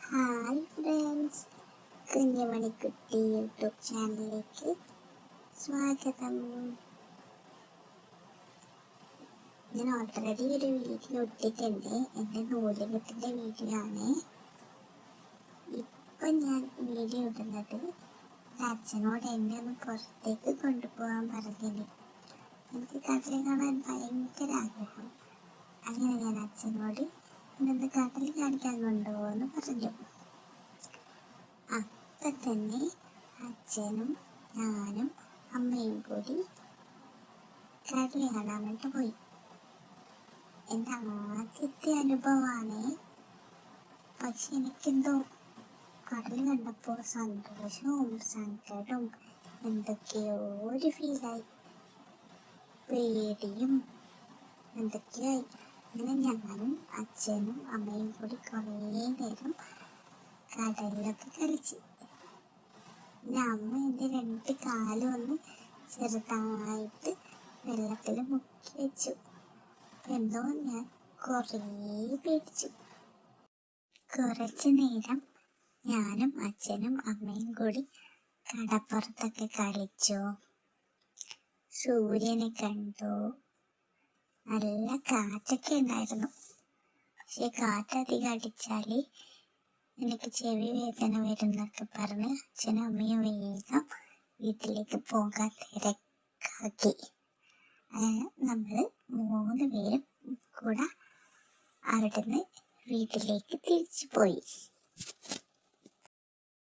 Hi friends, കുഞ്ഞുമണിക്കുട്ടി YouTube ചാനലിലേക്ക് സ്വാഗതം. ഞാൻ ഓൾറെഡി ഒരു വീഡിയോ ഇട്ടിട്ടുണ്ട്. എൻ്റെ നൂലുകെട്ടിൻ്റെ വീഡിയോ ആണ്. ഇപ്പം ഞാൻ വീഡിയോ ഇടുന്നത് അച്ഛനോട് എന്നെ ഒന്ന് പുറത്തേക്ക് കൊണ്ടുപോകാൻ പറഞ്ഞില്ല. എനിക്ക് കടൽ കാണാൻ ഭയങ്കര ആഗ്രഹം. അങ്ങനെ ഞാൻ അച്ഛനോട് ഇന്നത്തെ കടൽ കാണിക്കാൻ കൊണ്ടുപോകുമെന്ന് പറഞ്ഞു. അപ്പം തന്നെ അച്ഛനും ഞാനും അമ്മയും കൂടി കടൽ കാണാൻ വേണ്ടി പോയി. എൻ്റെ ആദ്യത്തെ അനുഭവമാണ്. പക്ഷെ എനിക്കെന്തോ കടൽ കണ്ടപ്പോൾ സന്തോഷവും സങ്കടവും എന്തൊക്കെയോ ഒരു ഫീലായി, പേടിയും എന്തൊക്കെയായി. അങ്ങനെ ഞാനും അച്ഛനും അമ്മയും കൂടി കുറേ നേരം കടലിലൊക്കെ കളിച്ച്. പിന്നെ അമ്മ എൻ്റെ 2 കാലും ഒന്ന് ചെറുതായിട്ട് വെള്ളത്തിൽ മുക്കി വെച്ചു. എന്തോ ഞാൻ കുറേ പേടിച്ചു. കുറച്ച് നേരം ഞാനും അച്ഛനും അമ്മയും കൂടി കടപ്പുറത്തൊക്കെ കളിച്ചു, സൂര്യനെ കണ്ടു. നല്ല കാറ്റൊക്കെ ഉണ്ടായിരുന്നു. പക്ഷെ കാറ്റധികം അടിച്ചാൽ എനിക്ക് ചെവി വേദന വരുന്നൊക്കെ പറഞ്ഞ് അച്ഛനും അമ്മയും വേഗം വീട്ടിലേക്ക് പോകാൻ തിരക്കാക്കി. നമ്മൾ 3 പേരും കൂടെ അവിടുന്ന് വീട്ടിലേക്ക് തിരിച്ചു പോയി.